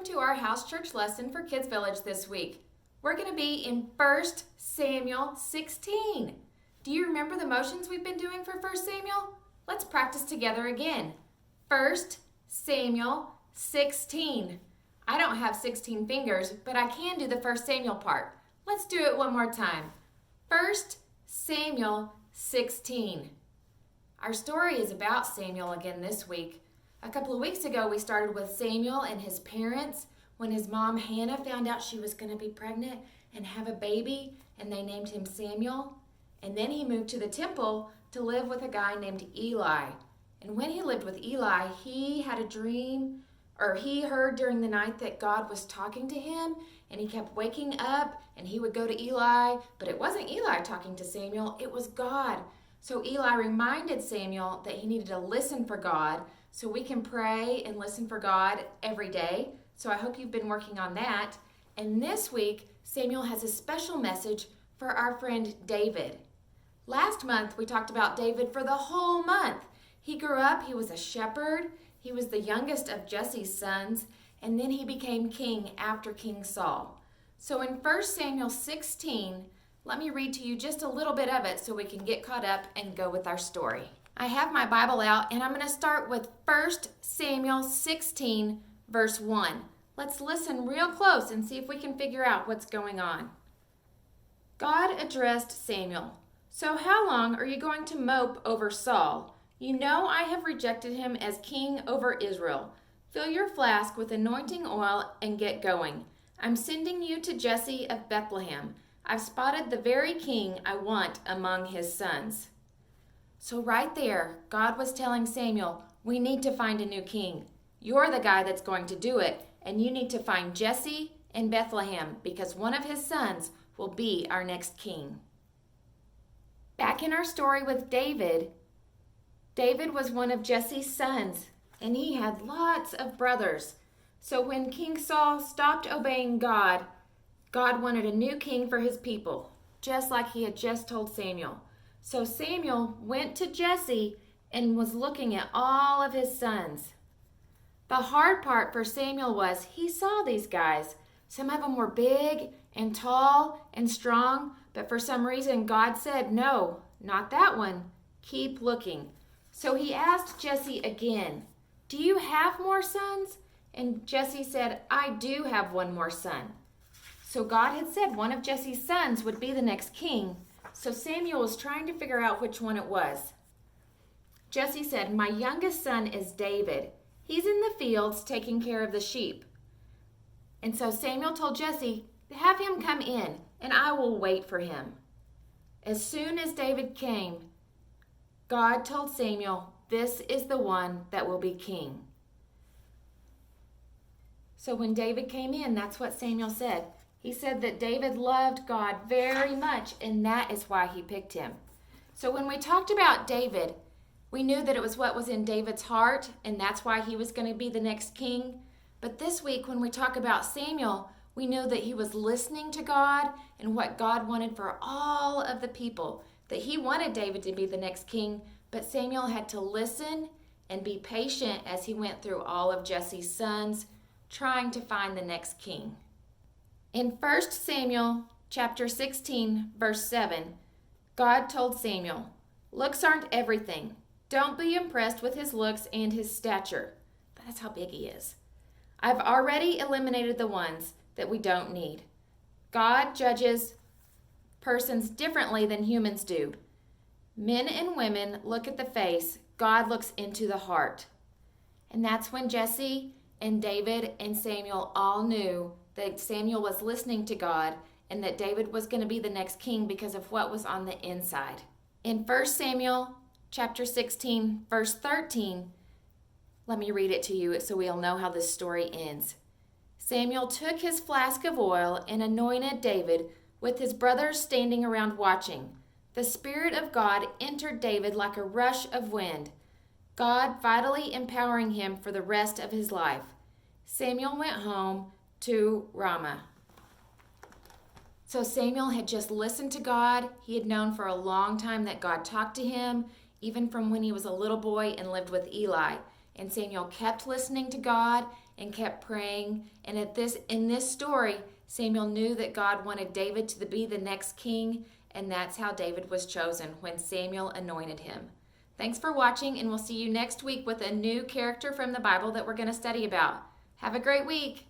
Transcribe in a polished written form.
Welcome to our house church lesson for Kids Village this week. We're going to be in 1 Samuel 16. Do you remember the motions we've been doing for 1 Samuel? Let's practice together again. 1 Samuel 16. I don't have 16 fingers, but I can do the 1 Samuel part. Let's do it one more time. 1 Samuel 16. Our story is about Samuel again this week. A couple of weeks ago, we started with Samuel and his parents when his mom Hannah found out she was going to be pregnant and have a baby, and they named him Samuel. And then he moved to the temple to live with a guy named Eli. And when he lived with Eli, he had a dream, or he heard during the night that God was talking to him, and he kept waking up, and he would go to Eli, but it wasn't Eli talking to Samuel, it was God. So Eli reminded Samuel that he needed to listen for God. So we can pray and listen for God every day. So I hope you've been working on that. And this week, Samuel has a special message for our friend David. Last month, we talked about David for the whole month. He grew up, he was a shepherd, he was the youngest of Jesse's sons, and then he became king after King Saul. So in 1 Samuel 16, let me read to you just a little bit of it so we can get caught up and go with our story. I have my Bible out, and I'm going to start with 1 Samuel 16, verse 1. Let's listen real close and see if we can figure out what's going on. God addressed Samuel. So how long are you going to mope over Saul? You know I have rejected him as king over Israel. Fill your flask with anointing oil and get going. I'm sending you to Jesse of Bethlehem. I've spotted the very king I want among his sons. So right there, God was telling Samuel, we need to find a new king. You're the guy that's going to do it, and you need to find Jesse in Bethlehem because one of his sons will be our next king. Back in our story with David, David was one of Jesse's sons, and he had lots of brothers. So when King Saul stopped obeying God, God wanted a new king for his people, just like he had just told Samuel. So Samuel went to Jesse and was looking at all of his sons. The hard part for Samuel was he saw these guys. Some of them were big and tall and strong, but for some reason God said, no, not that one. Keep looking. So he asked Jesse again, do you have more sons? And Jesse said, I do have one more son. So God had said one of Jesse's sons would be the next king. So Samuel was trying to figure out which one it was. Jesse said, my youngest son is David. He's in the fields taking care of the sheep. And so Samuel told Jesse, have him come in, and I will wait for him. As soon as David came, God told Samuel, this is the one that will be king. So when David came in, that's what Samuel said. He said that David loved God very much, and that is why he picked him. So when we talked about David, we knew that it was what was in David's heart, and that's why he was going to be the next king. But this week, when we talk about Samuel, we knew that he was listening to God and what God wanted for all of the people, that he wanted David to be the next king, but Samuel had to listen and be patient as he went through all of Jesse's sons, trying to find the next king. In 1 Samuel chapter 16, verse 7, God told Samuel, looks aren't everything. Don't be impressed with his looks and his stature. But that's how big he is. I've already eliminated the ones that we don't need. God judges persons differently than humans do. Men and women look at the face. God looks into the heart. And that's when Jesse and David and Samuel all knew that Samuel was listening to God and that David was going to be the next king because of what was on the inside. In 1 Samuel chapter 16, verse 13, let me read it to you so we'll know how this story ends. Samuel took his flask of oil and anointed David with his brothers standing around watching. The Spirit of God entered David like a rush of wind, God vitally empowering him for the rest of his life. Samuel went home to Ramah. So Samuel had just listened to God. He had known for a long time that God talked to him, even from when he was a little boy and lived with Eli. And Samuel kept listening to God, and kept praying. And in this story, Samuel knew that God wanted David to be the next king, and that's how David was chosen when Samuel anointed him. Thanks for watching, and we'll see you next week with a new character from the Bible that we're going to study about. Have a great week.